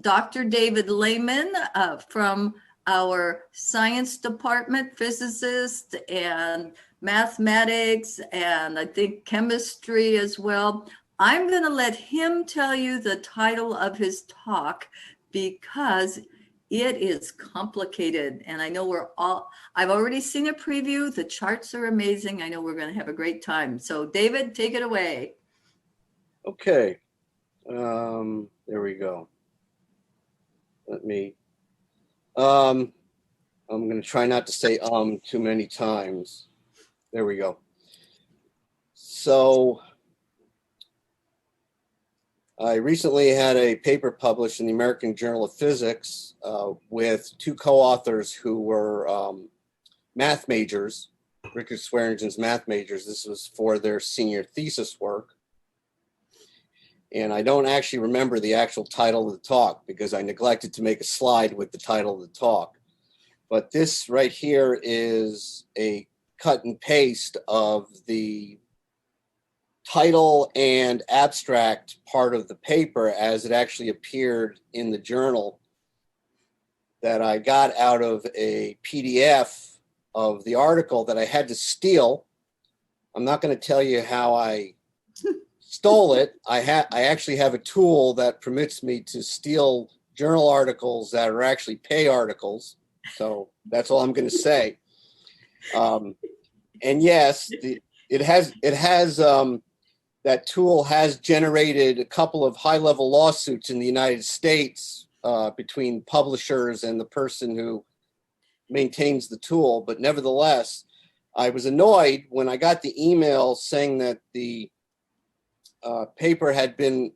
Dr. David Laman from our science department, physicist and mathematics, and I think chemistry as well. I'm going to let him tell you the title of his talk because it is complicated. And I know I've already seen a preview. The charts are amazing. I know we're going to have a great time. So David, take it away. Okay. There we go. Let me, I'm going to try not to say too many times. There we go. So I recently had a paper published in the American Journal of Physics with two co-authors who were math majors, Richard Swearingen's math majors. This was for their senior thesis work. And I don't actually remember the actual title of the talk because I neglected to make a slide with the title of the talk. But this right here is a cut and paste of the title and abstract part of the paper as it actually appeared in the journal that I got out of a PDF of the article that I had to steal. I'm not going to tell you how I stole it. I actually have a tool that permits me to steal journal articles that are actually pay articles. So that's all I'm going to say. And yes, that tool has generated a couple of high-level lawsuits in the United States between publishers and the person who maintains the tool. But nevertheless, I was annoyed when I got the email saying that the paper had been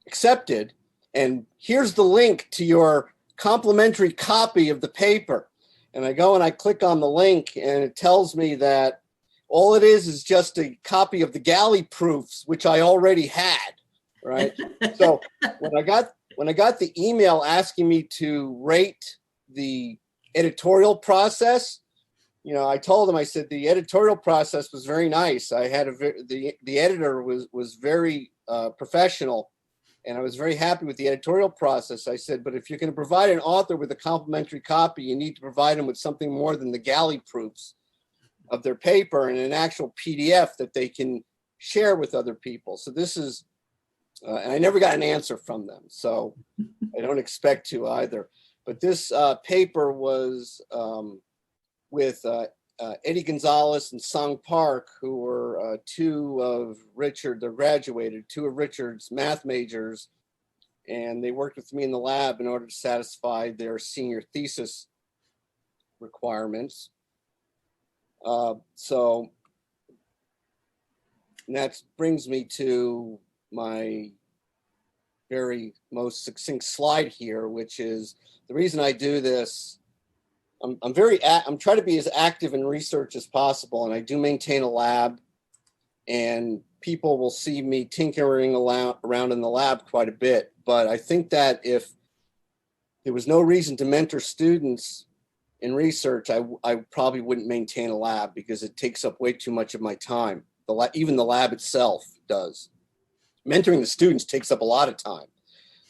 accepted, and here's the link to your complimentary copy of the paper. And I go and I click on the link, and it tells me that all it is just a copy of the galley proofs, which I already had, right? So when I got the email asking me to rate the editorial process, you know, I told him, I said, the editorial process was very nice. I had the editor was very professional, and I was very happy with the editorial process. I said, but if you're going to provide an author with a complimentary copy, you need to provide them with something more than the galley proofs of their paper and an actual PDF that they can share with other people. So this is, and I never got an answer from them, so I don't expect to either. But this paper was with Eddie Gonzalez and Song Park, who were two of Richard's math majors, and they worked with me in the lab in order to satisfy their senior thesis requirements. So that brings me to my very most succinct slide here, which is the reason I do this. I'm trying to be as active in research as possible, and I do maintain a lab, and people will see me tinkering around in the lab quite a bit. But I think that if there was no reason to mentor students in research, I probably wouldn't maintain a lab because it takes up way too much of my time. Even the lab itself does. Mentoring the students takes up a lot of time,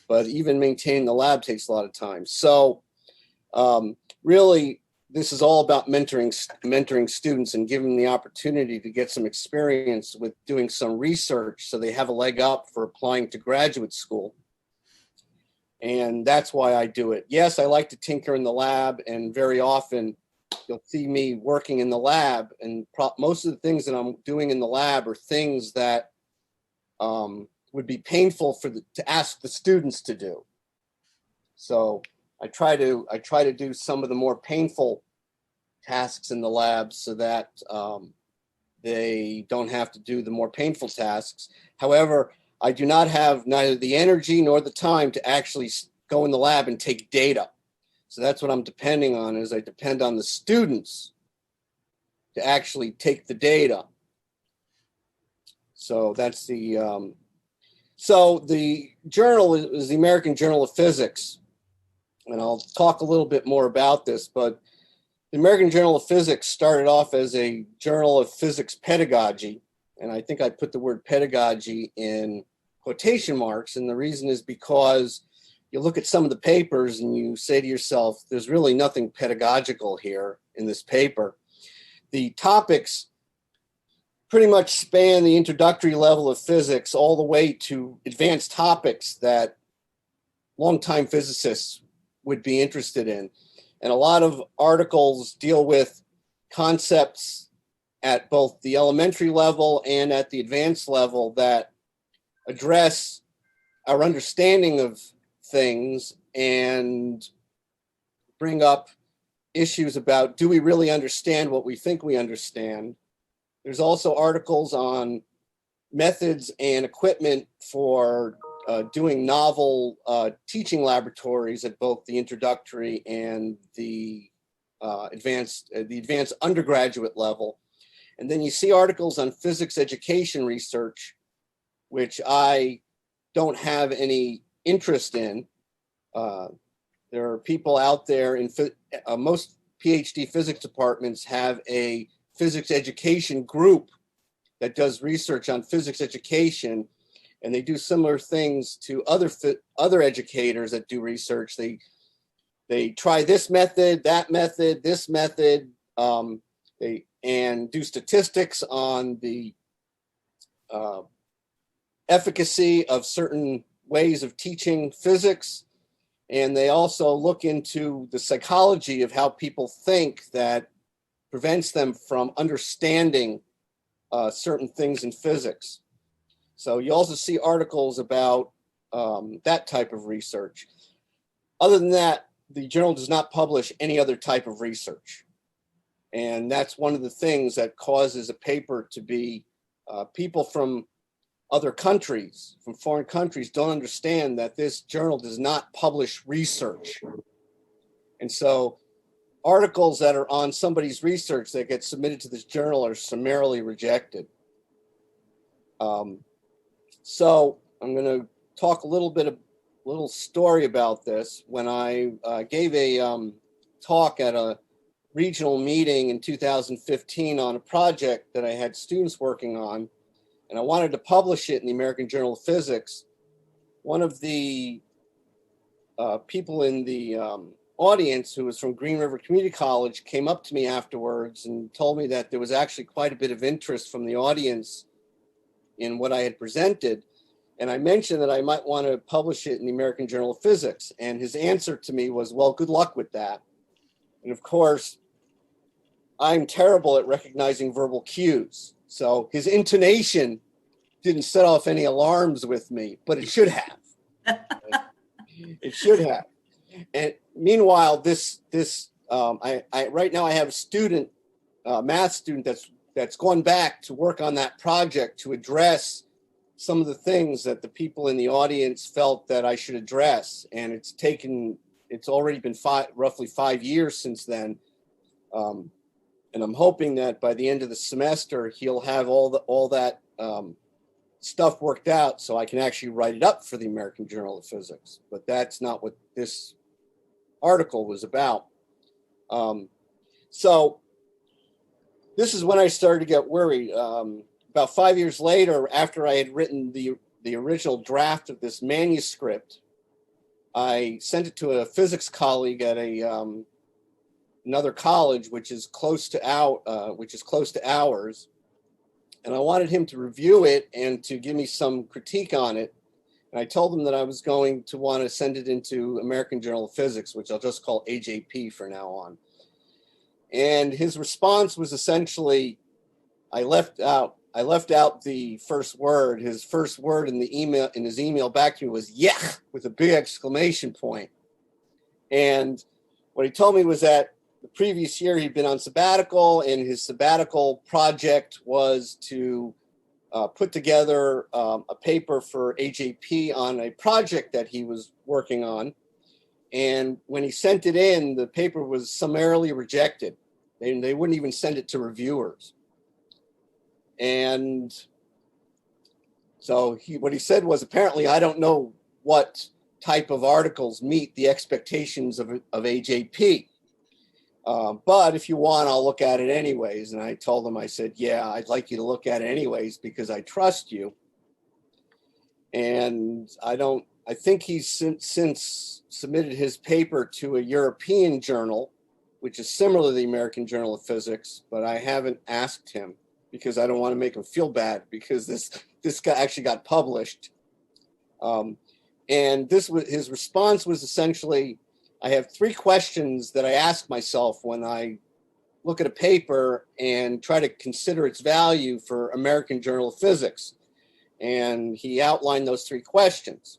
but even maintaining the lab takes a lot of time. So really, this is all about mentoring students and giving them the opportunity to get some experience with doing some research so they have a leg up for applying to graduate school. And that's why I do it. Yes, I like to tinker in the lab, and very often you'll see me working in the lab, and most of the things that I'm doing in the lab are things that would be painful to ask the students to do. So I try to do some of the more painful tasks in the lab so that they don't have to do the more painful tasks. However, I do not have neither the energy nor the time to actually go in the lab and take data. So that's what I'm depending on, is I depend on the students to actually take the data. So that's the journal is the American Journal of Physics. And I'll talk a little bit more about this, but the American Journal of Physics started off as a journal of physics pedagogy. And I think I put the word pedagogy in quotation marks. And the reason is because you look at some of the papers and you say to yourself, there's really nothing pedagogical here in this paper. The topics pretty much span the introductory level of physics all the way to advanced topics that longtime physicists would be interested in. And a lot of articles deal with concepts at both the elementary level and at the advanced level that address our understanding of things and bring up issues about, do we really understand what we think we understand? There's also articles on methods and equipment for doing novel teaching laboratories at both the introductory and the advanced undergraduate level. And then you see articles on physics education research, which I don't have any interest in. There are people out there in most PhD physics departments have a physics education group that does research on physics education, and they do similar things to other educators that do research. They try this method, that method, this method, and do statistics on the efficacy of certain ways of teaching physics. And they also look into the psychology of how people think that prevents them from understanding certain things in physics. So you also see articles about that type of research. Other than that, the journal does not publish any other type of research. And that's one of the things that causes a paper to be, people from other countries, from foreign countries, don't understand that this journal does not publish research. And so articles that are on somebody's research that get submitted to this journal are summarily rejected. So I'm going to talk a little story about this. When I gave a talk at a regional meeting in 2015 on a project that I had students working on, and I wanted to publish it in the American Journal of Physics, one of the people in the audience, who was from Green River Community College, came up to me afterwards and told me that there was actually quite a bit of interest from the audience in what I had presented. And I mentioned that I might want to publish it in the American Journal of Physics. And his answer to me was, well, good luck with that. And of course, I'm terrible at recognizing verbal cues. So his intonation didn't set off any alarms with me, but it should have. It should have. And meanwhile, right now I have a student, math student, that's gone back to work on that project to address some of the things that the people in the audience felt that I should address. And it's already been roughly 5 years since then. And I'm hoping that by the end of the semester, he'll have all that stuff worked out so I can actually write it up for the American Journal of Physics. But that's not what this article was about. So this is when I started to get worried. About 5 years later, after I had written the original draft of this manuscript, I sent it to a physics colleague at another college, which is close to ours, and I wanted him to review it and to give me some critique on it. And I told him that I was going to want to send it into American Journal of Physics, which I'll just call AJP from now on. And his response was essentially, I left out the first word. His first word in his email back to me was "yech" with a big exclamation point. And what he told me was that the previous year he'd been on sabbatical, and his sabbatical project was to put together a paper for AJP on a project that he was working on. And when he sent it in, the paper was summarily rejected. They wouldn't even send it to reviewers. And so what he said was, apparently, I don't know what type of articles meet the expectations of AJP. But if you want, I'll look at it anyways. And I told him, I said, yeah, I'd like you to look at it anyways because I trust you. And I think he's since submitted his paper to a European journal, which is similar to the American Journal of Physics, but I haven't asked him because I don't want to make him feel bad because this guy actually got published. And his response was essentially, I have 3 questions that I ask myself when I look at a paper and try to consider its value for American Journal of Physics. And he outlined those 3 questions.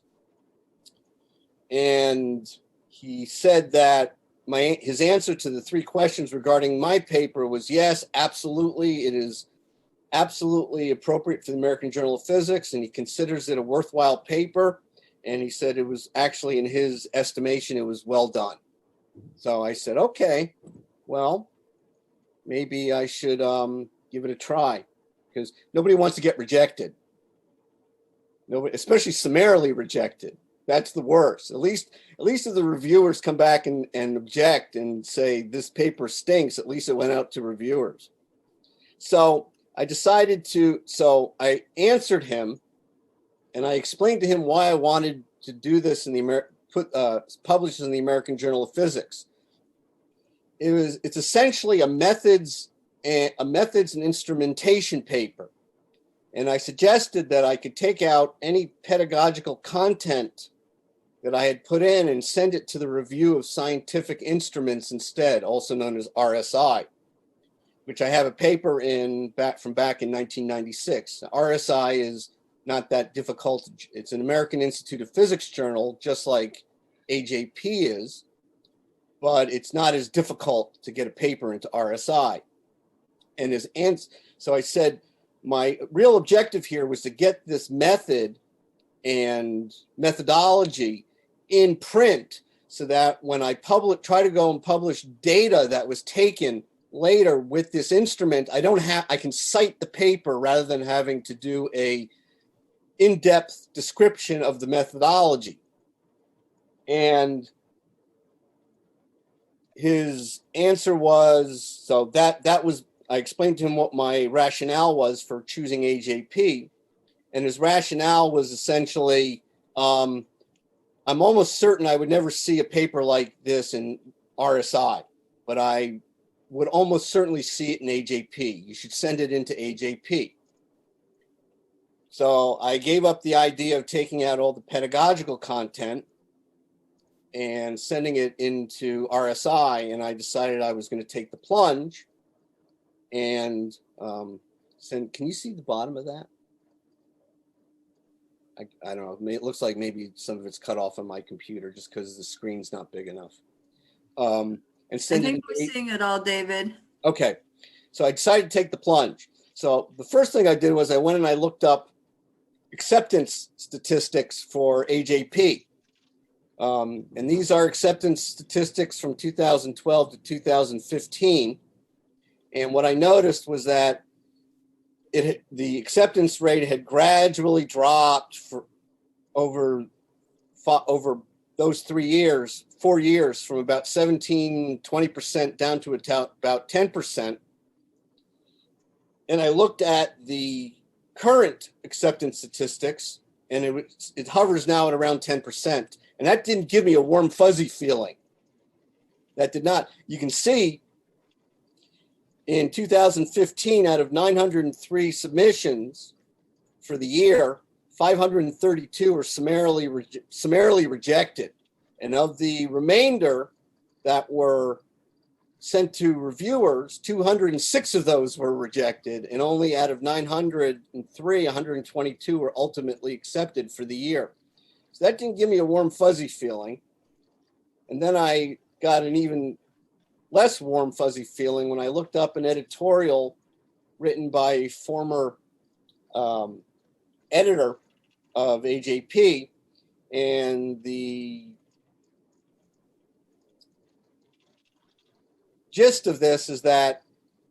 And he said that his answer to the 3 questions regarding my paper was yes, absolutely. It is absolutely appropriate for the American Journal of Physics, and he considers it a worthwhile paper. And he said it was actually, in his estimation, it was well done. So I said, okay, well, maybe I should give it a try, because nobody wants to get rejected. Nobody, especially summarily rejected. That's the worst. At least if the reviewers come back and object and say this paper stinks, at least it went out to reviewers. So I answered him, and I explained to him why I wanted to do this in publish in the American Journal of Physics. It's essentially a methods and instrumentation paper. And I suggested that I could take out any pedagogical content that I had put in and send it to the Review of Scientific Instruments instead, also known as RSI, which I have a paper from back in 1996. RSI is not that difficult. It's an American Institute of Physics journal, just like AJP is, but it's not as difficult to get a paper into RSI. So I said, my real objective here was to get this method and methodology in print so that when I try to go and publish data that was taken later with this instrument, I can cite the paper rather than having to do a in-depth description of the methodology. And his answer was, so that was, I explained to him what my rationale was for choosing AJP. And his rationale was essentially, I'm almost certain I would never see a paper like this in RSI, but I would almost certainly see it in AJP. You should send it into AJP. So I gave up the idea of taking out all the pedagogical content and sending it into RSI, and I decided I was going to take the plunge and can you see the bottom of that? I don't know. It looks like maybe some of it's cut off on my computer just because the screen's not big enough. And I think we're seeing it all, David. Okay. So I decided to take the plunge. So the first thing I did was I went and I looked up acceptance statistics for AJP. And these are acceptance statistics from 2012 to 2015. And what I noticed was that the acceptance rate had gradually dropped for over those 4 years, from about 20% down to about 10%. And I looked at the current acceptance statistics, and it hovers now at around 10%. And that didn't give me a warm, fuzzy feeling. That did not. You can see in 2015, out of 903 submissions for the year, 532 were summarily rejected. And of the remainder that were sent to reviewers, 206 of those were rejected, and only out of 903, 122 were ultimately accepted for the year. So that didn't give me a warm, fuzzy feeling. And then I got an even less warm, fuzzy feeling when I looked up an editorial written by a former editor of AJP, and the gist of this is that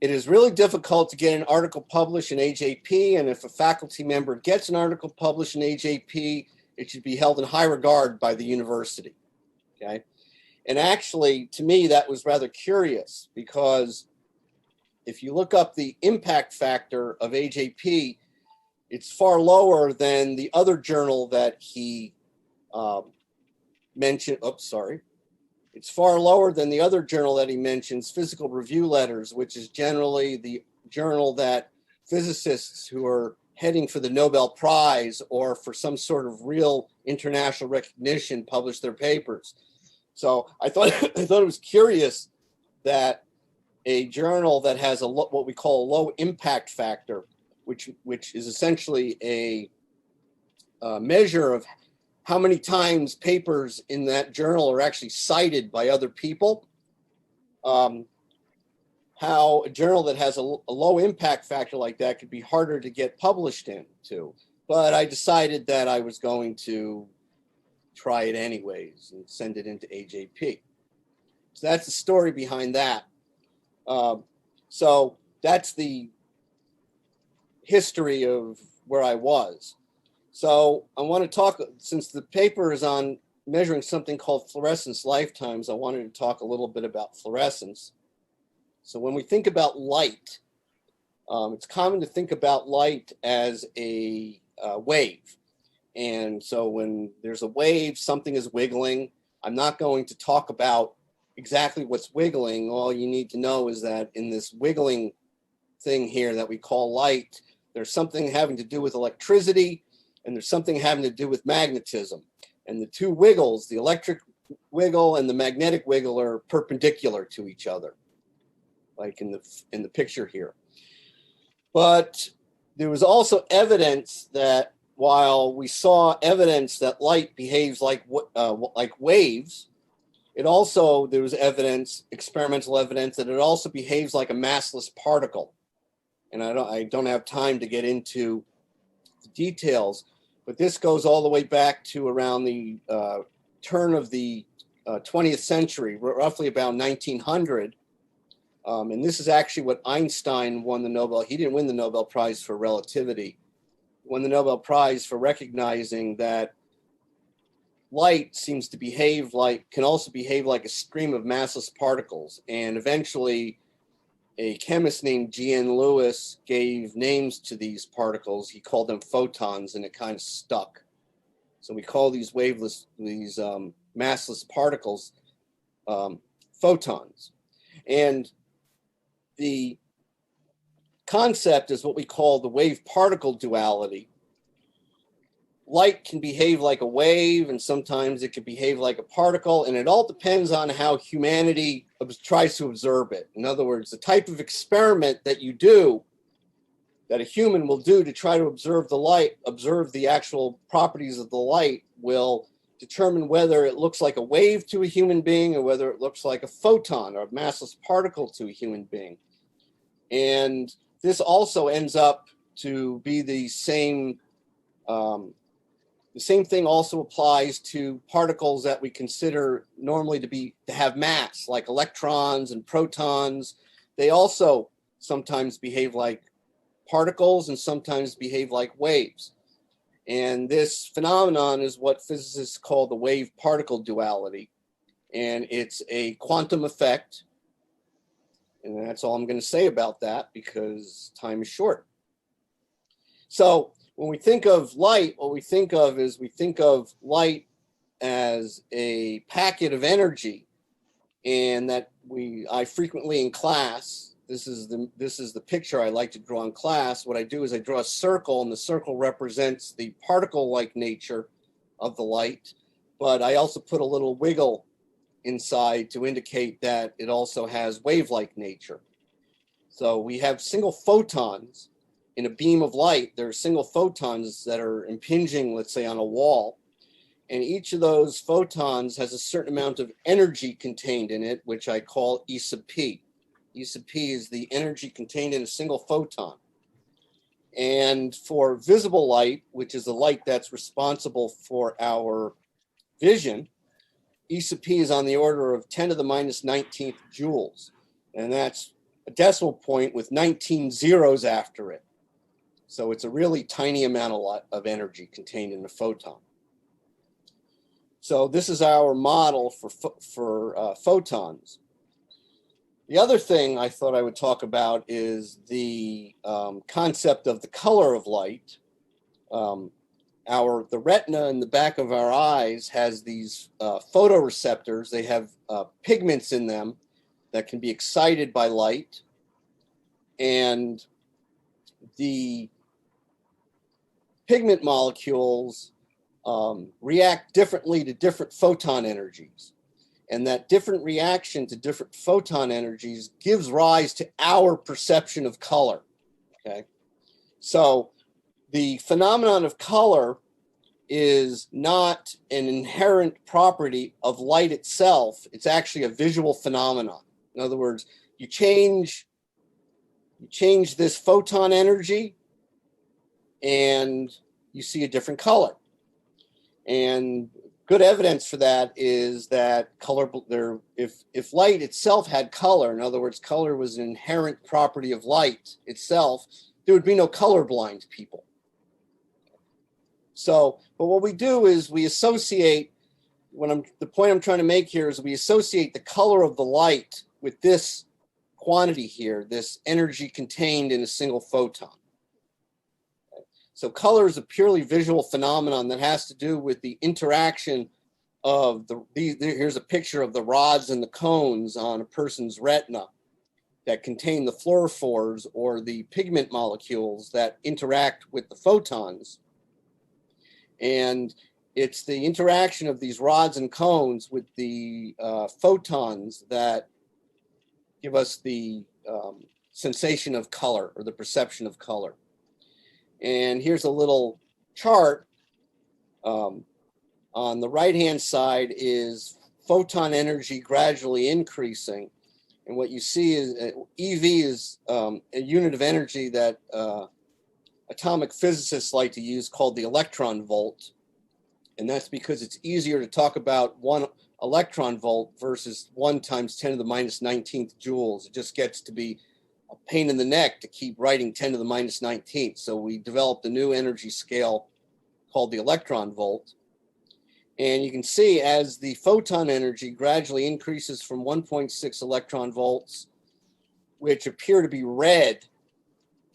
it is really difficult to get an article published in AJP, and if a faculty member gets an article published in AJP, it should be held in high regard by the university, okay? And actually, to me, that was rather curious, because if you look up the impact factor of AJP, it's far lower than the other journal that he mentioned. Oops, sorry. It's far lower than the other journal that he mentions, Physical Review Letters, which is generally the journal that physicists who are heading for the Nobel Prize or for some sort of real international recognition publish their papers. So I thought it was curious that a journal that has what we call a low impact factor, which is essentially a measure of how many times papers in that journal are actually cited by other people. How a journal that has a low impact factor like that could be harder to get published into. But I decided that I was going to try it anyways and send it into AJP. So that's the story behind that. So that's the history of where I was. So I want to talk, since the paper is on measuring something called fluorescence lifetimes, I wanted to talk a little bit about fluorescence. So when we think about light, it's common to think about light as a wave. And so when there's a wave, something is wiggling. I'm not going to talk about exactly what's wiggling. All you need to know is that in this wiggling thing here that we call light, there's something having to do with electricity, and there's something having to do with magnetism. And the two wiggles, the electric wiggle and the magnetic wiggle, are perpendicular to each other, like in the picture here. But there was also evidence that while we saw evidence that light behaves like waves, there was evidence, experimental evidence, that it also behaves like a massless particle. And I don't have time to get into the details, but this goes all the way back to around the turn of the 20th century, roughly about 1900. And this is actually what Einstein won the Nobel. He didn't win the Nobel Prize for relativity. He won the Nobel Prize for recognizing that light seems to can also behave like a stream of massless particles. And eventually, a chemist named G.N. Lewis gave names to these particles. He called them photons, and it kind of stuck. So we call these massless particles photons. And the concept is what we call the wave-particle duality. Light can behave like a wave, and sometimes it can behave like a particle, and it all depends on how humanity tries to observe it. In other words, the type of experiment that you do, that a human will do to try to observe the light, observe the actual properties of the light, will determine whether it looks like a wave to a human being or whether it looks like a photon or a massless particle to a human being. And this also ends up to be the same thing also applies to particles that we consider normally to have mass, like electrons and protons. They also sometimes behave like particles and sometimes behave like waves. And this phenomenon is what physicists call the wave-particle duality. And it's a quantum effect. And that's all I'm going to say about that because time is short. So when we think of light, what we think of is we think of light as a packet of energy, and that I frequently in class, this is the picture I like to draw in class. What I do is I draw a circle, and the circle represents the particle-like nature of the light, but I also put a little wiggle inside to indicate that it also has wave-like nature. So we have single photons in a beam of light. There are single photons that are impinging, let's say, on a wall. And each of those photons has a certain amount of energy contained in it, which I call E sub P. E sub P is the energy contained in a single photon. And for visible light, which is the light that's responsible for our vision, E sub P is on the order of 10 to the minus 19th joules. And that's a decimal point with 19 zeros after it. So it's a really tiny amount of energy contained in a photon. So this is our model for photons. The other thing I thought I would talk about is the concept of the color of light. The retina in the back of our eyes has these photoreceptors. They have pigments in them that can be excited by light, and the pigment molecules react differently to different photon energies. And that different reaction to different photon energies gives rise to our perception of color. Okay, so the phenomenon of color is not an inherent property of light itself. It's actually a visual phenomenon. In other words, you change this photon energy and you see a different color. And good evidence for that is that color, if light itself had color, in other words, color was an inherent property of light itself, there would be no colorblind people. So, but what we do is we associate, the point I'm trying to make here is we associate the color of the light with this quantity here, this energy contained in a single photon. So color is a purely visual phenomenon that has to do with the interaction of here's a picture of the rods and the cones on a person's retina that contain the fluorophores, or the pigment molecules that interact with the photons. And it's the interaction of these rods and cones with the photons that give us the sensation of color, or the perception of color. And here's a little chart. On the right-hand side is photon energy gradually increasing. And what you see is EV is a unit of energy that atomic physicists like to use, called the electron volt. And that's because it's easier to talk about 1 electron volt versus 1 × 10⁻¹9 joules. It just gets to be a pain in the neck to keep writing 10⁻¹9. So we developed a new energy scale called the electron volt. And you can see as the photon energy gradually increases from 1.6 electron volts, which appear to be red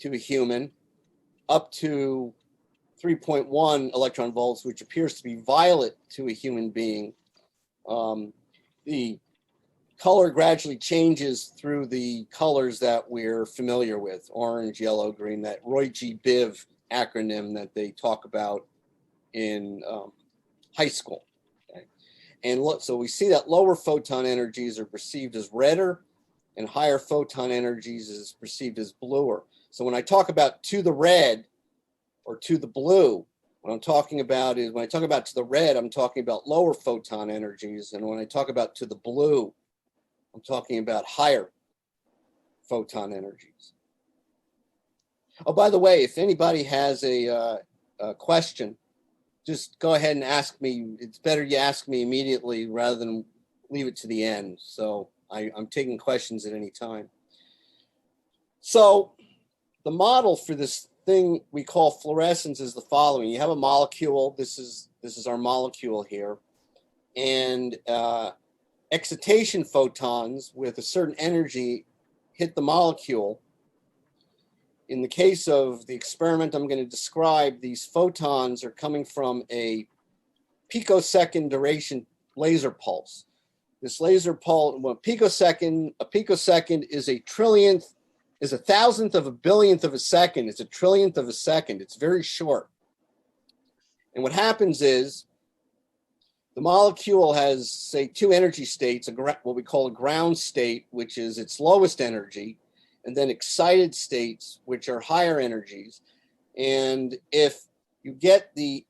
to a human, up to 3.1 electron volts, which appears to be violet to a human being. The color gradually changes through the colors that we're familiar with: orange, yellow, green, that Roy G. Biv acronym that they talk about in high school. Okay? And look, so we see that lower photon energies are perceived as redder, and higher photon energies is perceived as bluer. So when I talk about to the red or to the blue, what I'm talking about is, when I talk about to the red, I'm talking about lower photon energies. And when I talk about to the blue, I'm talking about higher photon energies. Oh, by the way, if anybody has a question, just go ahead and ask me. It's better you ask me immediately rather than leave it to the end. So I'm taking questions at any time. So the model for this thing we call fluorescence is the following. You have a molecule. This is our molecule here. And excitation photons with a certain energy hit the molecule. In the case of the experiment I'm going to describe, these photons are coming from a picosecond duration laser pulse. This laser pulse, well, a picosecond is a trillionth, is a thousandth of a billionth of a second. It's a trillionth of a second. It's very short. And what happens is the molecule has, say, 2 energy states, what we call a ground state, which is its lowest energy, and then excited states, which are higher energies. And if you get the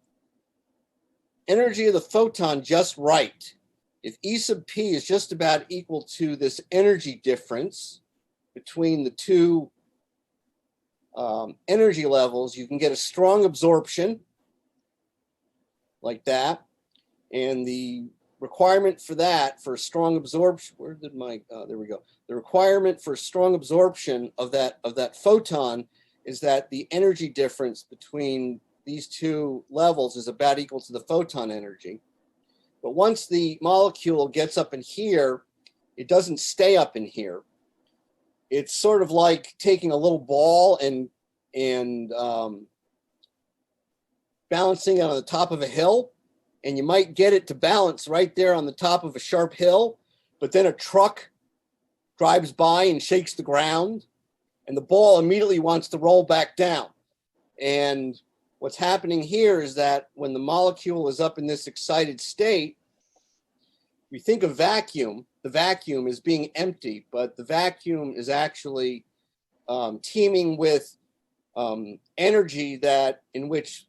energy of the photon just right, if E sub p is just about equal to this energy difference between the 2 energy levels, you can get a strong absorption like that. And the requirement for that, for strong absorption, where did my, there we go. The requirement for strong absorption of that photon is that the energy difference between these 2 levels is about equal to the photon energy. But once the molecule gets up in here, it doesn't stay up in here. It's sort of like taking a little ball and balancing it on the top of a hill, and you might get it to balance right there on the top of a sharp hill, but then a truck drives by and shakes the ground, and the ball immediately wants to roll back down. And what's happening here is that when the molecule is up in this excited state, we think of vacuum, the vacuum is being empty, but the vacuum is actually teeming with energy that in which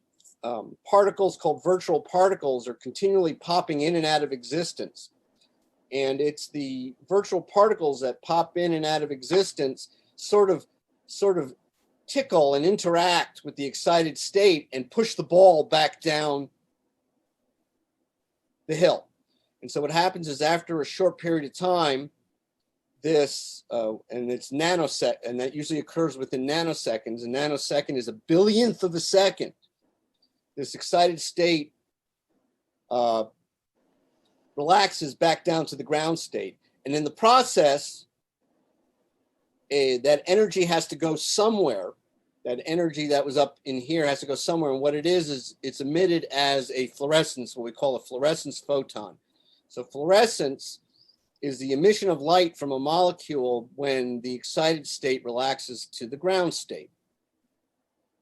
particles called virtual particles are continually popping in and out of existence. And it's the virtual particles that pop in and out of existence sort of tickle and interact with the excited state and push the ball back down the hill. And so what happens is after a short period of time, this, and it's nanosecond, and that usually occurs within nanoseconds. A nanosecond is a billionth of a second. This excited state relaxes back down to the ground state. And in the process, that energy has to go somewhere. That energy that was up in here has to go somewhere. And what it is it's emitted as a fluorescence, what we call a fluorescence photon. So fluorescence is the emission of light from a molecule when the excited state relaxes to the ground state.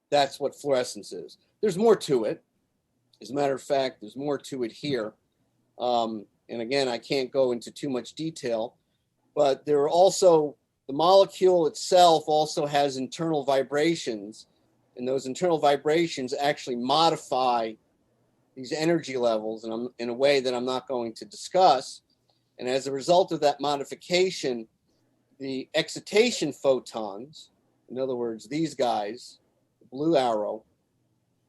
That's what fluorescence is. There's more to it. As a matter of fact, there's more to it here. And again, I can't go into too much detail, but there are also, the molecule itself also has internal vibrations, and those internal vibrations actually modify these energy levels in a way that I'm not going to discuss. And as a result of that modification, the excitation photons, in other words, these guys, the blue arrow,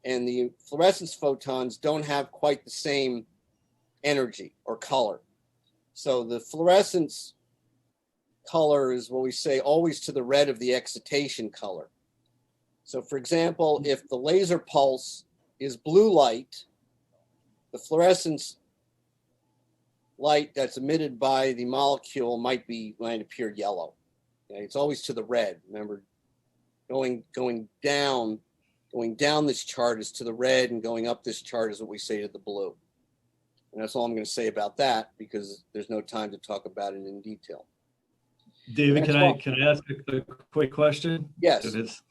and the fluorescence photons don't have quite the same energy or color. So the fluorescence color is what we say always to the red of the excitation color. So for example, if the laser pulse is blue light, the fluorescence light that's emitted by the molecule might appear yellow. Okay? It's always to the red. Remember, going down this chart is to the red, and going up this chart is what we say to the blue. And that's all I'm going to say about that, because there's no time to talk about it in detail. David, can I ask a quick question? Yes.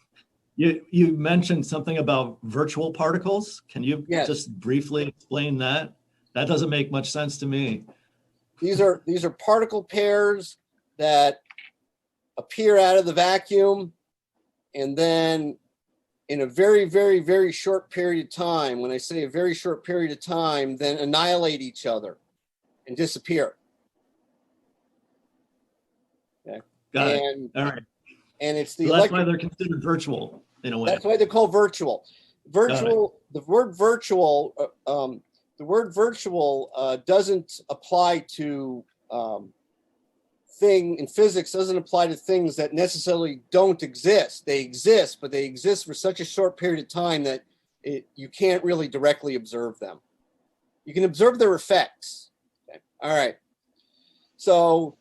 You mentioned something about virtual particles. Can you just briefly explain that? That doesn't make much sense to me. These are particle pairs that appear out of the vacuum, and then in a very, very, very short period of time, when I say a very short period of time, then annihilate each other and disappear. Okay. Got it. All right. And it's the that's why they're considered virtual in a way. That's why they're called virtual. The word virtual doesn't apply to in physics, doesn't apply to things that necessarily don't exist. They exist, but they exist for such a short period of time that you can't really directly observe them. You can observe their effects. Okay. All right. So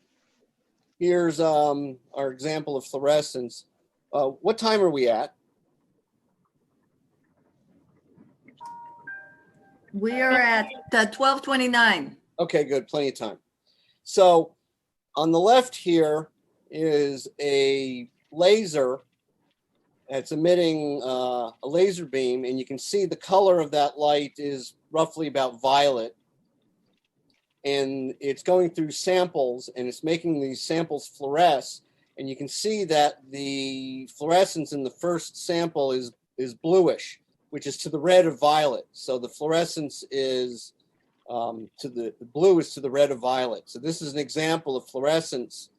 here's our example of fluorescence. What time are we at? We are at 12:29. Okay, good. Plenty of time. So on the left here is a laser that's emitting a laser beam, and you can see the color of that light is roughly about violet. And it's going through samples, and it's making these samples fluoresce. And you can see that the fluorescence in the first sample is bluish, which is to the red of violet. So the fluorescence is the blue is to the red of violet. So this is an example of fluorescence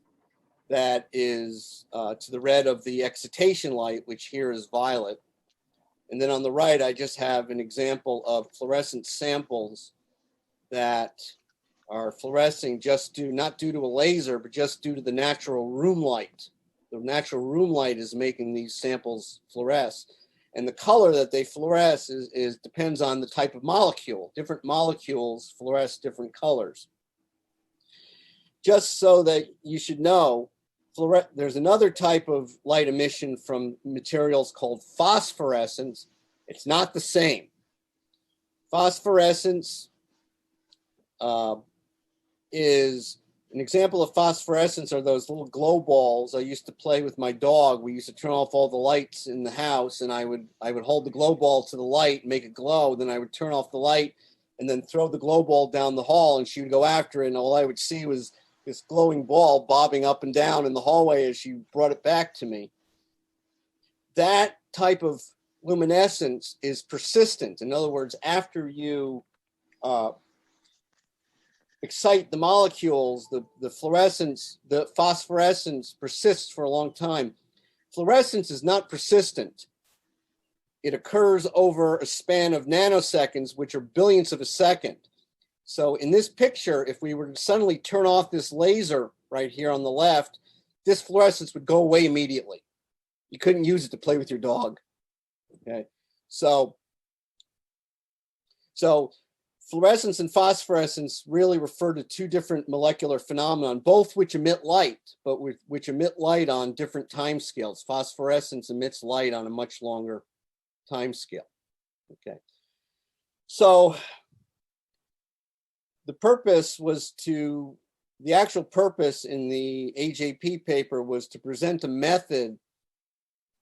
that is to the red of the excitation light, which here is violet. And then on the right, I just have an example of fluorescent samples that are fluorescing not due to a laser, but just due to the natural room light. The natural room light is making these samples fluoresce. And the color that they fluoresce depends on the type of molecule. Different molecules fluoresce different colors. Just so that you should know, there's another type of light emission from materials called phosphorescence. It's not the same. Phosphorescence is an example of phosphorescence are those little glow balls I used to play with my dog. We used to turn off all the lights in the house, and I would hold the glow ball to the light, make it glow. Then I would turn off the light and then throw the glow ball down the hall, and she would go after it. And all I would see was this glowing ball bobbing up and down in the hallway as she brought it back to me. That type of luminescence is persistent. In other words, after you excite the molecules, the fluorescence, the phosphorescence persists for a long time. Fluorescence is not persistent. It occurs over a span of nanoseconds, which are billionths of a second. So in this picture, if we were to suddenly turn off this laser right here on the left, this fluorescence would go away immediately. You couldn't use it to play with your dog. Okay, so fluorescence and phosphorescence really refer to two different molecular phenomena, both which emit light, but which emit light on different time scales. Phosphorescence emits light on a much longer time scale. Okay, so the actual purpose in the AJP paper was to present a method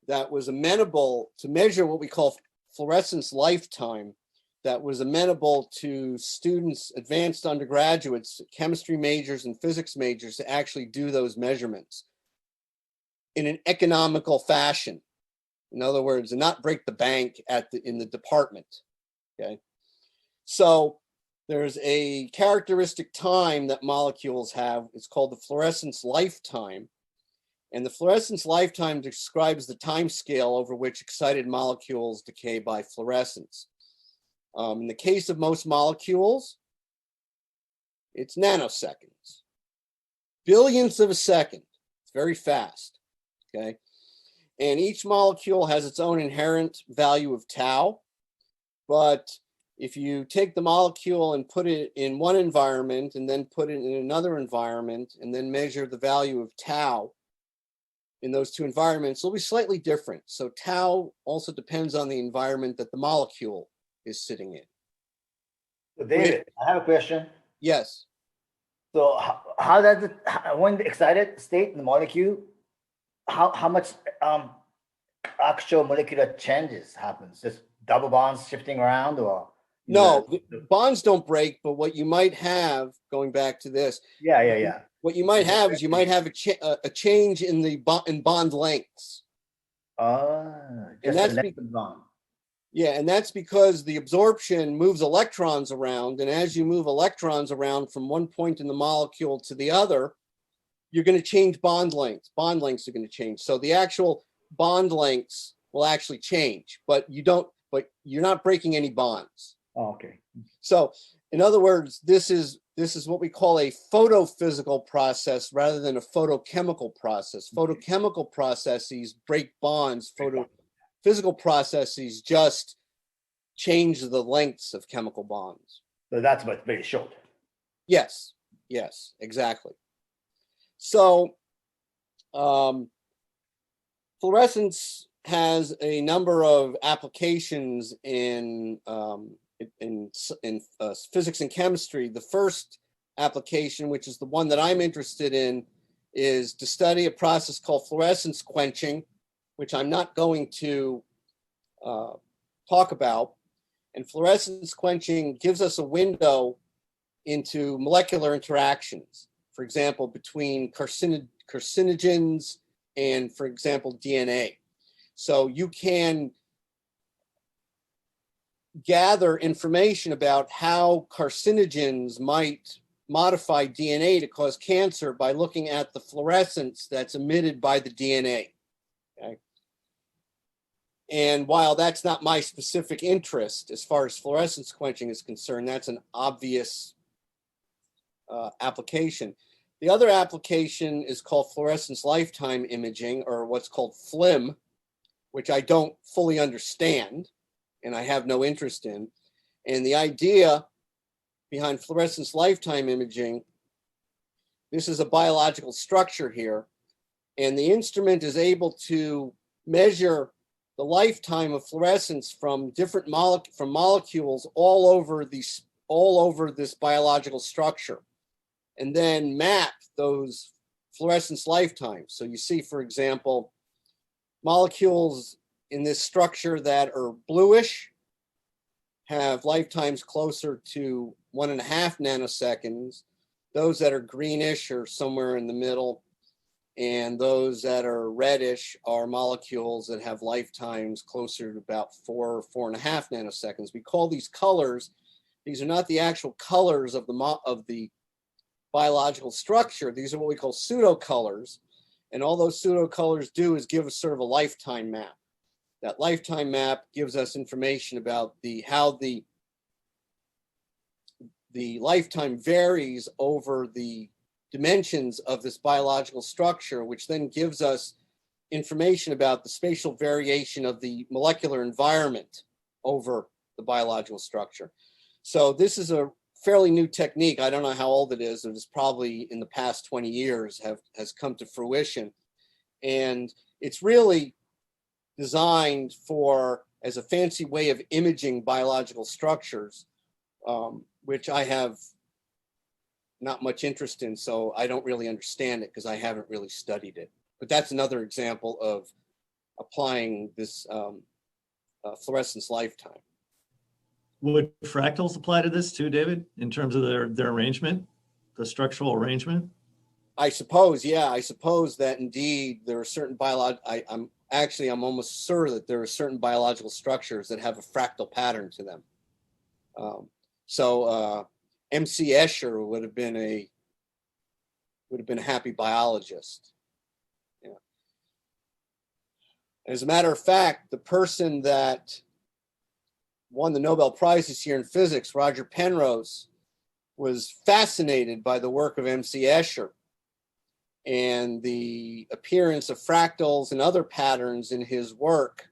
that was amenable to measure what we call fluorescence lifetime, that was amenable to students, advanced undergraduates, chemistry majors and physics majors to actually do those measurements in an economical fashion. In other words, and not break the bank in the department. Okay, so there's a characteristic time that molecules have. It's called the fluorescence lifetime. And the fluorescence lifetime describes the time scale over which excited molecules decay by fluorescence. In the case of most molecules, it's nanoseconds, billionths of a second. It's very fast, okay? And each molecule has its own inherent value of tau. But if you take the molecule and put it in one environment and then put it in another environment and then measure the value of tau in those two environments, it'll be slightly different. So tau also depends on the environment that the molecule is sitting in. So David, I have a question. Yes. So how does it, when the excited state in the molecule, how much actual molecular changes happens? Just double bonds shifting around, or? No, bonds don't break, but what you might have, going back to this. Yeah. What you might have is you might have a change in the bond lengths. Just an bond. Yeah, and that's because the absorption moves electrons around, and as you move electrons around from one point in the molecule to the other, you're going to change bond lengths. Bond lengths are going to change. So the actual bond lengths will actually change, but you're not breaking any bonds. Oh, okay. So in other words, this is what we call a photophysical process rather than a photochemical process. Photochemical processes break bonds. Physical processes just change the lengths of chemical bonds. So that's what's very short. Yes, exactly. So fluorescence has a number of applications in physics and chemistry. The first application, which is the one that I'm interested in, is to study a process called fluorescence quenching, which I'm not going to talk about. And fluorescence quenching gives us a window into molecular interactions, for example, between carcinogens and, for example, DNA. So you can gather information about how carcinogens might modify DNA to cause cancer by looking at the fluorescence that's emitted by the DNA. Okay? And while that's not my specific interest as far as fluorescence quenching is concerned, that's an obvious application. The other application is called fluorescence lifetime imaging, or what's called FLIM, which I don't fully understand and I have no interest in. And the idea behind fluorescence lifetime imaging, this is a biological structure here, and the instrument is able to measure the lifetime of fluorescence from different molecules all over this biological structure, and then map those fluorescence lifetimes. So you see, for example, molecules in this structure that are bluish have lifetimes closer to 1.5 nanoseconds. Those that are greenish are somewhere in the middle. And those that are reddish are molecules that have lifetimes closer to about 4 or 4.5 nanoseconds. We call these colors. These are not the actual colors of the biological structure. These are what we call pseudocolors. And all those pseudocolors do is give us sort of a lifetime map. That lifetime map gives us information about how the lifetime varies over the dimensions of this biological structure, which then gives us information about the spatial variation of the molecular environment over the biological structure. So this is a fairly new technique. I don't know how old it is. It is probably in the past 20 years has come to fruition. And it's really designed as a fancy way of imaging biological structures, which I have not much interest in, so I don't really understand it because I haven't really studied it. But that's another example of applying this fluorescence lifetime. Would fractals apply to this too, David, in terms of their arrangement, the structural arrangement? I suppose, yeah. I suppose that indeed there are certain I'm almost sure that there are certain biological structures that have a fractal pattern to them. MC Escher would have been a happy biologist. Yeah. As a matter of fact, the person that won the Nobel Prize this year in physics, Roger Penrose, was fascinated by the work of MC Escher and the appearance of fractals and other patterns in his work.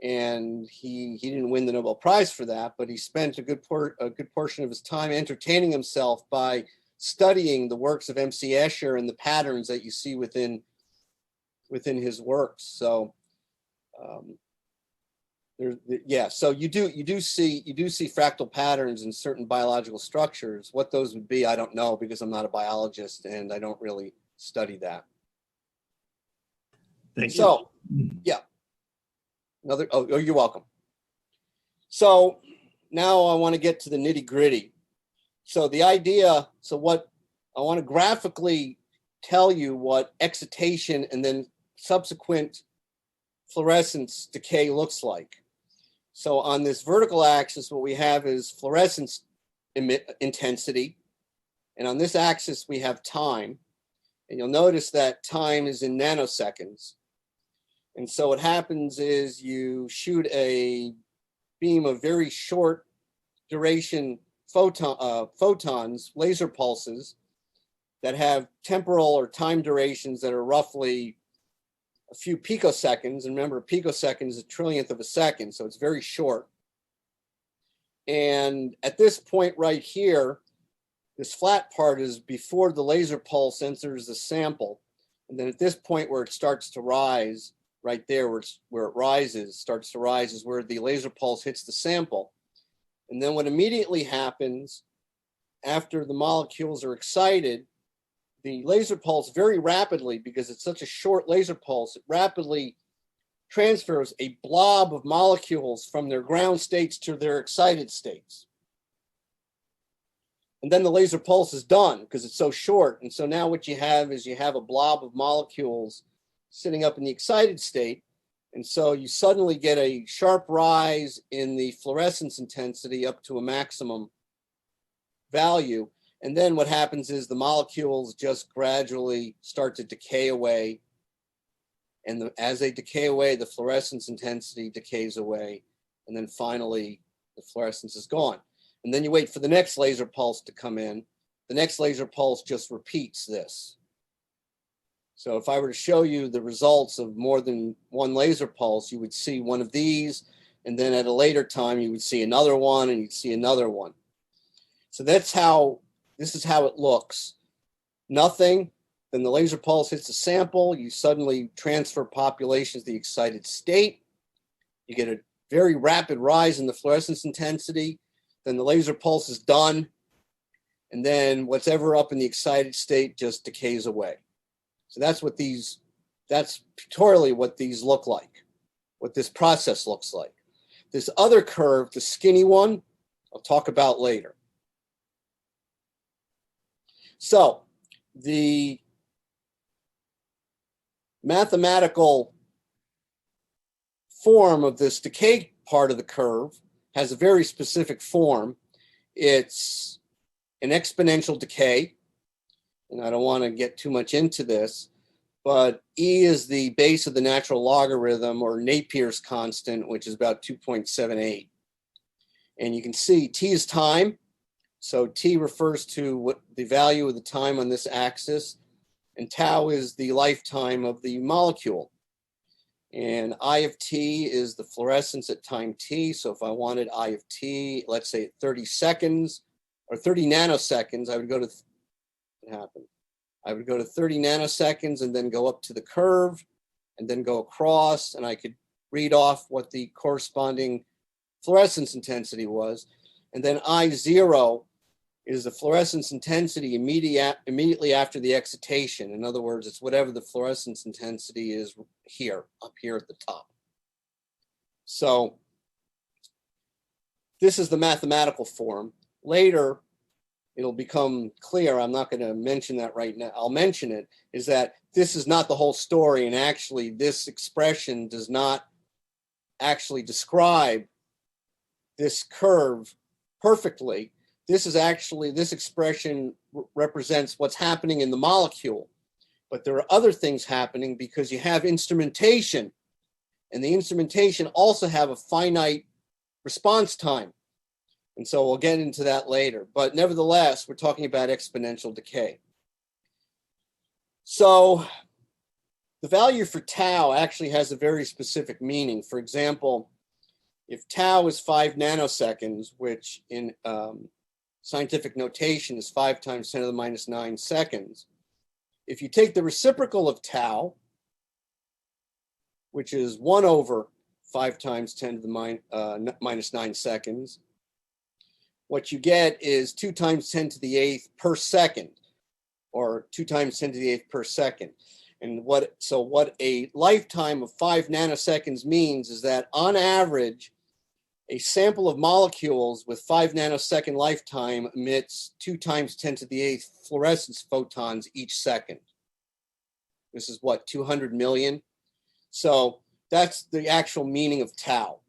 And he didn't win the Nobel Prize for that, but he spent a good portion of his time entertaining himself by studying the works of MC Escher and the patterns that you see within his works. So, so you do see fractal patterns in certain biological structures. What those would be, I don't know, because I'm not a biologist and I don't really study that. Thank you. So, yeah. You're welcome. So now I want to get to the nitty gritty. So what I want to graphically tell you what excitation and then subsequent fluorescence decay looks like. So on this vertical axis, what we have is fluorescence intensity. And on this axis, we have time. And you'll notice that time is in nanoseconds. And so what happens is you shoot a beam of very short duration photons, laser pulses, that have temporal or time durations that are roughly a few picoseconds. And remember, a picosecond is a trillionth of a second, so it's very short. And at this point right here, this flat part is before the laser pulse enters the sample. And then at this point where it starts to rise, right there where it rises, starts to rise, is where the laser pulse hits the sample. And then what immediately happens after the molecules are excited, the laser pulse very rapidly, because it's such a short laser pulse, it rapidly transfers a blob of molecules from their ground states to their excited states. And then the laser pulse is done because it's so short. And so now what you have is you have a blob of molecules sitting up in the excited state. And so you suddenly get a sharp rise in the fluorescence intensity up to a maximum value. And then what happens is the molecules just gradually start to decay away. And as they decay away, the fluorescence intensity decays away. And then finally, the fluorescence is gone. And then you wait for the next laser pulse to come in. The next laser pulse just repeats this. So if I were to show you the results of more than one laser pulse, you would see one of these, and then at a later time, you would see another one, and you'd see another one. So this is how it looks. Nothing, then the laser pulse hits the sample, you suddenly transfer populations to the excited state, You get a very rapid rise in the fluorescence intensity. Then the laser pulse is done. And then what's ever up in the excited state just decays away. So that's pictorially what these look like, what this process looks like. This other curve, the skinny one, I'll talk about later. So the mathematical form of this decay part of the curve has a very specific form. It's an exponential decay, and I don't want to get too much into this, but E is the base of the natural logarithm, or Napier's constant, which is about 2.78. And you can see T is time. So T refers to what the value of the time on this axis, and tau is the lifetime of the molecule. And I of T is the fluorescence at time T. So if I wanted I of T, let's say at 30 seconds or 30 nanoseconds, I would go to, what happened? I would go to 30 nanoseconds and then go up to the curve and then go across, and I could read off what the corresponding fluorescence intensity was. And then I0 is the fluorescence intensity immediately after the excitation. In other words, it's whatever the fluorescence intensity is here, up here at the top. So this is the mathematical form. Later, it'll become clear. I'm not going to mention that right now. I'll mention it, is that this is not the whole story. And actually, this expression does not actually describe this curve perfectly. This expression represents what's happening in the molecule. But there are other things happening because you have instrumentation. And the instrumentation also have a finite response time. And so we'll get into that later. But nevertheless, we're talking about exponential decay. So the value for tau actually has a very specific meaning. For example, if tau is 5 nanoseconds, which in scientific notation is 5 times 10 to the minus 9 seconds, if you take the reciprocal of tau, which is 1 over 5 times 10 to the minus 9 seconds, what you get is 2 times 10 to the 8th per second, or 2 times 10 to the 8th per second. And what a lifetime of 5 nanoseconds means is that on average, a sample of molecules with 5 nanosecond lifetime emits 2 times 10 to the 8th fluorescence photons each second. This is what, 200 million? So that's the actual meaning of tau.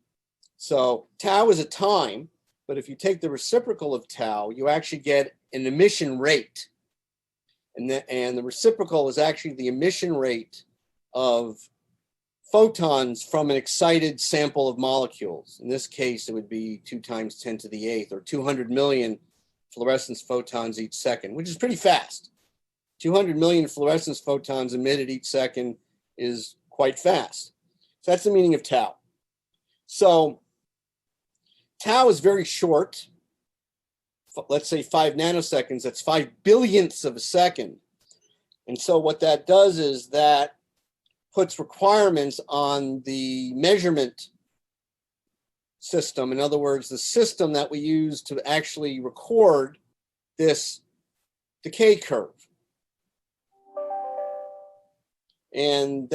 So tau is a time, but if you take the reciprocal of tau, you actually get an emission rate. And the reciprocal is actually the emission rate of photons from an excited sample of molecules. In this case, it would be 2 times 10 to the 8th, or 200 million fluorescence photons each second, which is pretty fast. 200 million fluorescence photons emitted each second is quite fast. So that's the meaning of tau. So tau is very short. Let's say 5 nanoseconds, that's 5 billionths of a second. And so what that does is that puts requirements on the measurement system. In other words, the system that we use to actually record this decay curve. And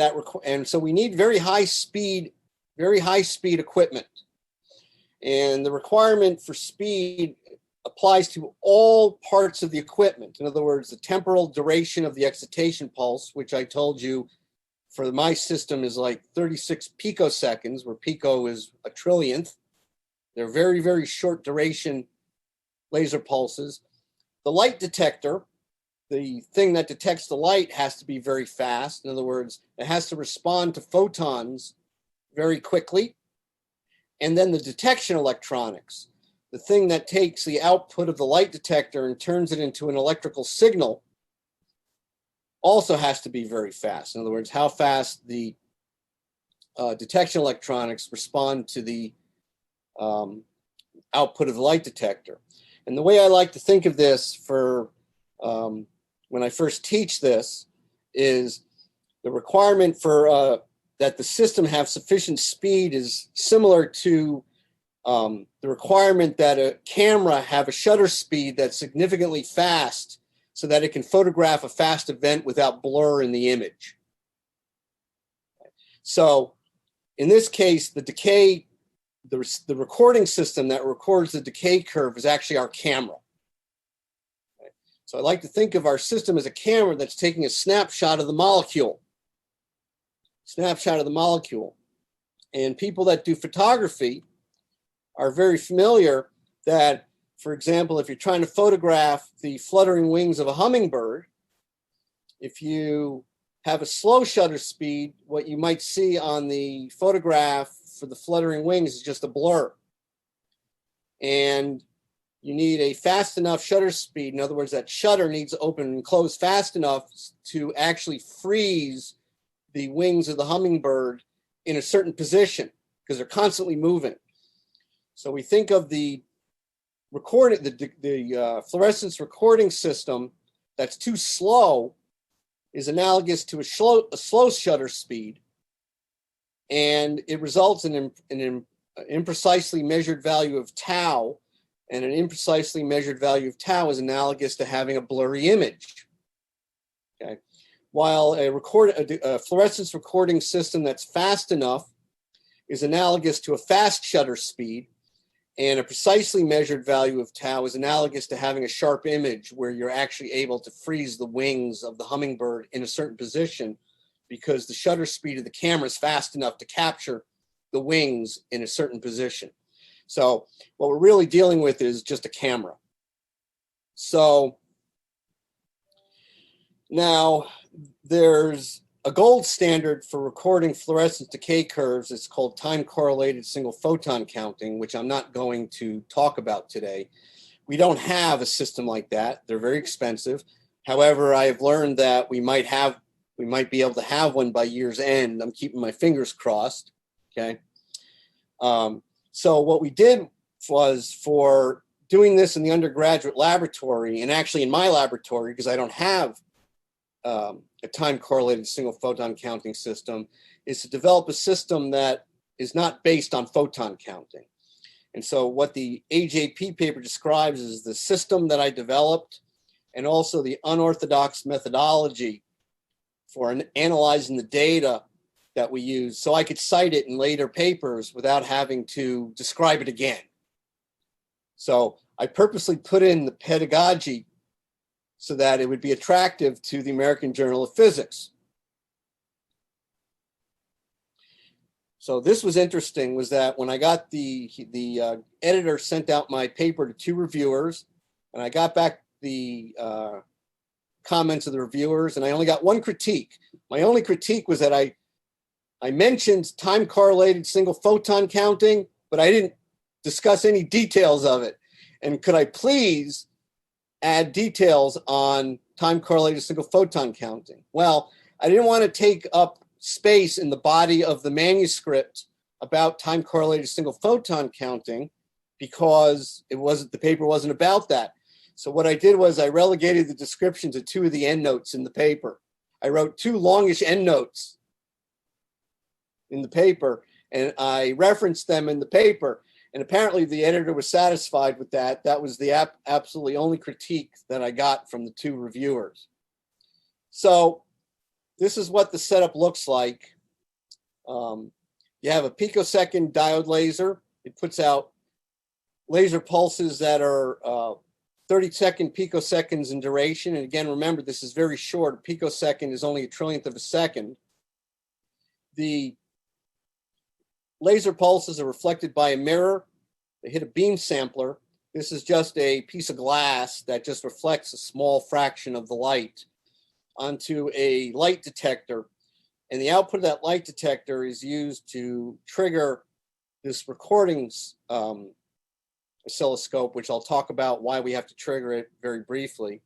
so we need very high speed equipment. And the requirement for speed applies to all parts of the equipment. In other words, the temporal duration of the excitation pulse, which I told you for my system is like 36 picoseconds, where pico is a trillionth. They're very, very short duration laser pulses. The light detector, the thing that detects the light, has to be very fast. In other words, it has to respond to photons very quickly. And then the detection electronics, the thing that takes the output of the light detector and turns it into an electrical signal, also has to be very fast. In other words, how fast the detection electronics respond to the output of the light detector. And the way I like to think of this for when I first teach this is the requirement for that the system have sufficient speed is similar to the requirement that a camera have a shutter speed that's significantly fast so that it can photograph a fast event without blur in the image. So in this case, the decay, the recording system that records the decay curve is actually our camera. So I like to think of our system as a camera that's taking a snapshot of the molecule. Snapshot of the molecule. And people that do photography are very familiar that, for example, if you're trying to photograph the fluttering wings of a hummingbird, if you have a slow shutter speed, what you might see on the photograph for the fluttering wings is just a blur. And you need a fast enough shutter speed. In other words, that shutter needs to open and close fast enough to actually freeze the wings of the hummingbird in a certain position because they're constantly moving. So we think of the fluorescence recording system that's too slow is analogous to a slow shutter speed, and it results in an imprecisely measured value of tau, and an imprecisely measured value of tau is analogous to having a blurry image. Okay, while a fluorescence recording system that's fast enough is analogous to a fast shutter speed, and a precisely measured value of tau is analogous to having a sharp image where you're actually able to freeze the wings of the hummingbird in a certain position because the shutter speed of the camera is fast enough to capture the wings in a certain position. So what we're really dealing with is just a camera. So now there's a gold standard for recording fluorescence decay curves. It's called time-correlated single photon counting, which I'm not going to talk about today. We don't have a system like that. They're very expensive. However, I have learned that we might be able to have one by year's end. I'm keeping my fingers crossed. Okay. So what we did was, for doing this in the undergraduate laboratory, and actually in my laboratory, because I don't have a time-correlated single photon counting system, is to develop a system that is not based on photon counting. And so what the AJP paper describes is the system that I developed and also the unorthodox methodology for analyzing the data that we use, so I could cite it in later papers without having to describe it again. So I purposely put in the pedagogy so that it would be attractive to the American Journal of Physics. So this was interesting, was that when I got the editor sent out my paper to 2 reviewers, and I got back the comments of the reviewers, and I only got 1 critique. My only critique was that I mentioned time-correlated single photon counting, but I didn't discuss any details of it. And could I please add details on time-correlated single photon counting? Well, I didn't want to take up space in the body of the manuscript about time-correlated single photon counting because the paper wasn't about that. So what I did was I relegated the description to 2 of the endnotes in the paper. I wrote 2 longish endnotes in the paper, and I referenced them in the paper. And apparently the editor was satisfied with that. That was the absolutely only critique that I got from the 2 reviewers. So this is what the setup looks like. You have a picosecond diode laser. It puts out laser pulses that are 30-second picoseconds in duration. And again, remember, this is very short. A picosecond is only a trillionth of a second. The laser pulses are reflected by a mirror. They hit a beam sampler. This is just a piece of glass that just reflects a small fraction of the light onto a light detector. And the output of that light detector is used to trigger this recording oscilloscope, which I'll talk about why we have to trigger it very briefly.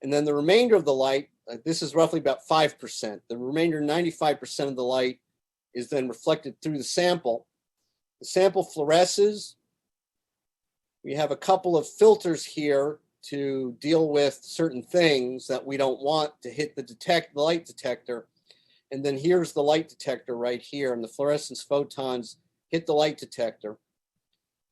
And then the remainder of the light, this is roughly about 5%. The remainder, 95% of the light, is then reflected through the sample. The sample fluoresces. We have a couple of filters here to deal with certain things that we don't want to hit the light detector. And then here's the light detector right here, and the fluorescence photons hit the light detector.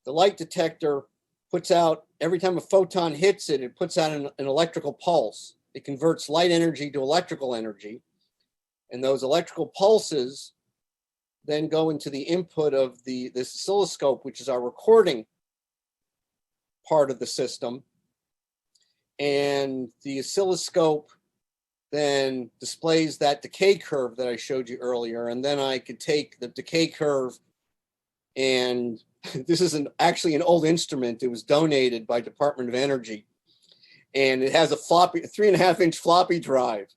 The light detector puts out, every time a photon hits it, it puts out an electrical pulse. It converts light energy to electrical energy. And those electrical pulses then go into the input of this oscilloscope, which is our recording part of the system. And the oscilloscope then displays that decay curve that I showed you earlier. And then I could take the decay curve, and this is actually an old instrument. It was donated by Department of Energy. And it has a 3.5-inch floppy drive.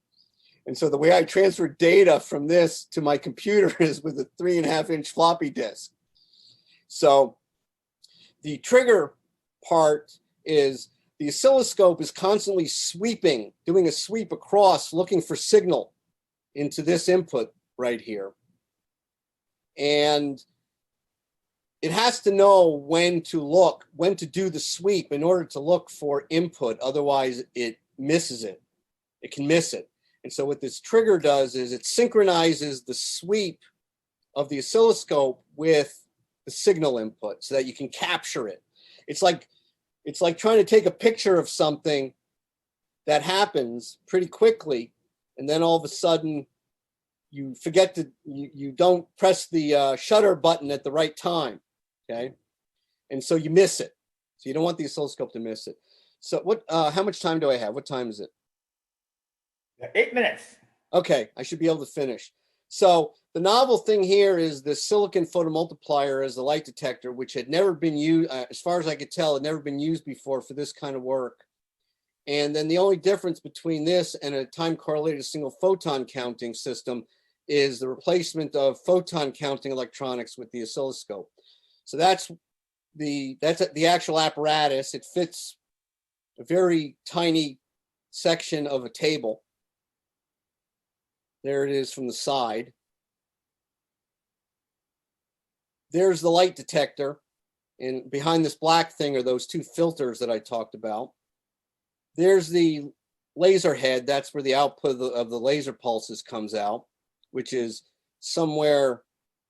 And so the way I transfer data from this to my computer is with a 3.5-inch floppy disk. So the trigger part is the oscilloscope is constantly sweeping, doing a sweep across, looking for signal into this input right here. And it has to know when to look, when to do the sweep in order to look for input. Otherwise, it misses it. It can miss it. And so what this trigger does is it synchronizes the sweep of the oscilloscope with the signal input so that you can capture it. It's like trying to take a picture of something that happens pretty quickly, and then all of a sudden you forget to, you don't press the shutter button at the right time, okay? And so you miss it. So you don't want the oscilloscope to miss it. So how much time do I have? What time is it? 8 minutes. Okay, I should be able to finish. So the novel thing here is the silicon photomultiplier as the light detector, which had never been used, as far as I could tell, had never been used before for this kind of work. And then the only difference between this and a time-correlated single photon counting system is the replacement of photon counting electronics with the oscilloscope. So that's the actual apparatus. It fits a very tiny section of a table. There it is from the side. There's the light detector. And behind this black thing are those two filters that I talked about. There's the laser head. That's where the output of the laser pulses comes out, which is somewhere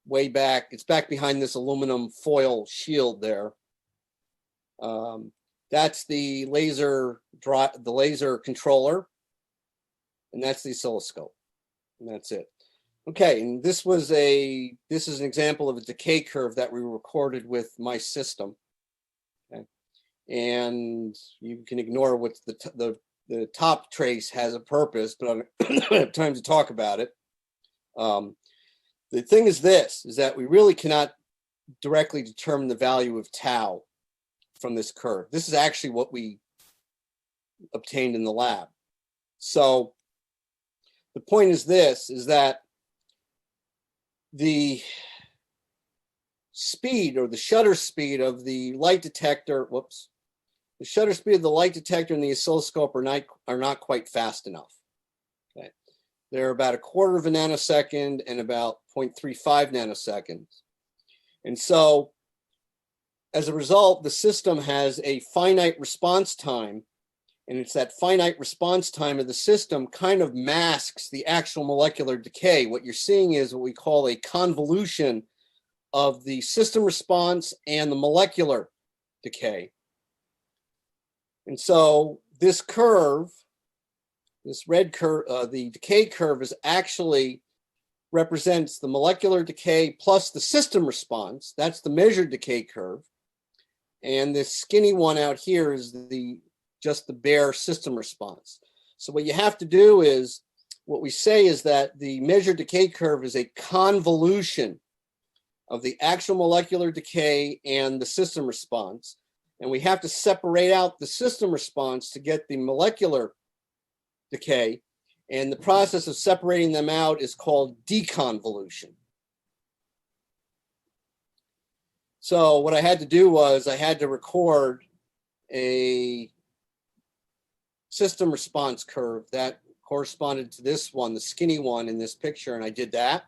way back. It's back behind this aluminum foil shield there. That's the laser controller. And that's the oscilloscope. And that's it. Okay, and this is an example of a decay curve that we recorded with my system. Okay, and you can ignore what the top trace has a purpose, but I don't have time to talk about it. The thing is that we really cannot directly determine the value of tau from this curve. This is actually what we obtained in the lab. So the point is that the speed or the shutter speed of the light detector, the shutter speed of the light detector and the oscilloscope are not quite fast enough. Okay, they're about 1/4 of a nanosecond and about 0.35 nanoseconds. And so as a result, the system has a finite response time. And it's that finite response time of the system kind of masks the actual molecular decay. What you're seeing is what we call a convolution of the system response and the molecular decay. And so this curve, this red curve, the decay curve is actually represents the molecular decay plus the system response. That's the measured decay curve. And this skinny one out here is just the bare system response. So what you have to do is, what we say is that the measured decay curve is a convolution of the actual molecular decay and the system response. And we have to separate out the system response to get the molecular decay. And the process of separating them out is called deconvolution. So what I had to do was I had to record a system response curve that corresponded to this one, the skinny one in this picture, and I did that.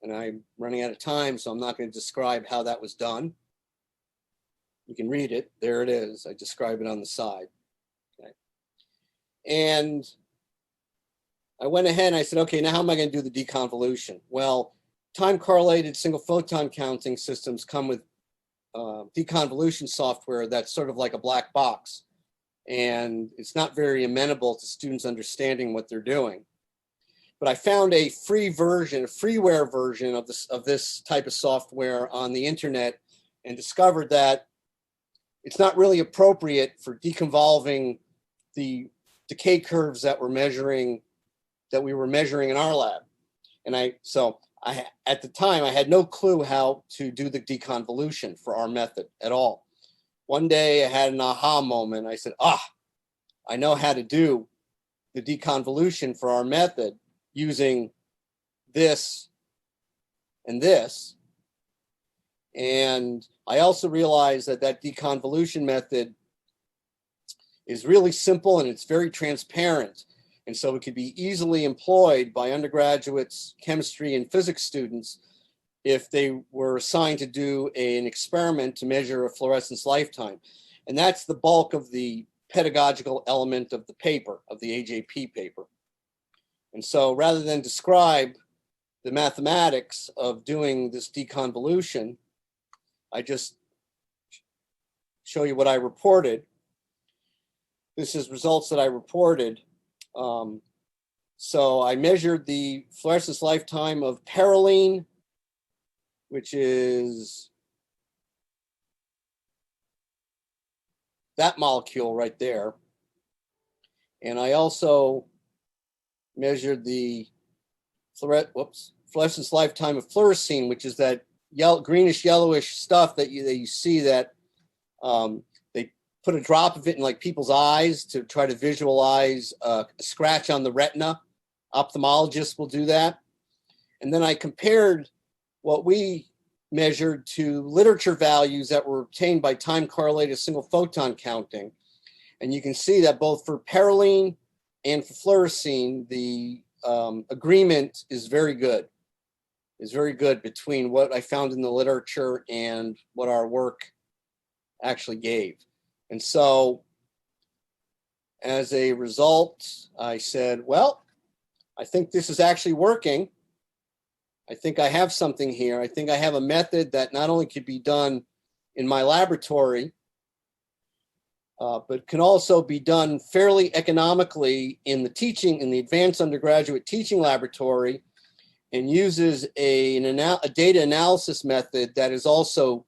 And I'm running out of time, so I'm not going to describe how that was done. You can read it. There it is. I describe it on the side. Okay. And I went ahead and I said, okay, now how am I going to do the deconvolution? Well, time-correlated single photon counting systems come with deconvolution software that's sort of like a black box. And it's not very amenable to students understanding what they're doing. But I found a free version, a freeware version of this type of software on the internet, and discovered that it's not really appropriate for deconvolving the decay curves that we were measuring in our lab. And at the time, I had no clue how to do the deconvolution for our method at all. One day I had an aha moment. I said, I know how to do the deconvolution for our method using this and this. And I also realized that deconvolution method is really simple and it's very transparent. And so it could be easily employed by undergraduates, chemistry and physics students if they were assigned to do an experiment to measure a fluorescence lifetime. And that's the bulk of the pedagogical element of the paper, of the AJP paper. And so rather than describe the mathematics of doing this deconvolution, I just show you what I reported. This is results that I reported. So I measured the fluorescence lifetime of perylene, which is that molecule right there. And I also measured the fluorescence lifetime of fluorescein, which is that greenish yellowish stuff that you see that they put a drop of it in like people's eyes to try to visualize a scratch on the retina. Ophthalmologists will do that. And then I compared what we measured to literature values that were obtained by time-correlated single photon counting. And you can see that both for perylene and for fluorescein, the agreement is very good. Is very good between what I found in the literature and what our work actually gave. And so as a result, I said, well, I think this is actually working. I think I have something here. I think I have a method that not only could be done in my laboratory, but can also be done fairly economically in the advanced undergraduate teaching laboratory, and uses a data analysis method that is also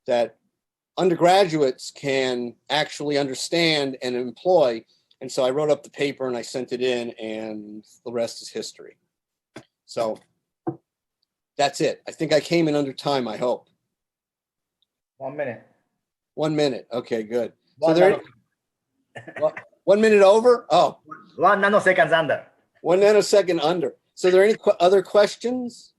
that undergraduates can actually understand and employ. And so I wrote up the paper and I sent it in, and the rest is history. So that's it. I think I came in under time, I hope. 1 minute. 1 minute. Okay, good. One, So there, 1 minute over? Oh, 1 nanosecond under. 1 nanosecond under. So are there any other questions?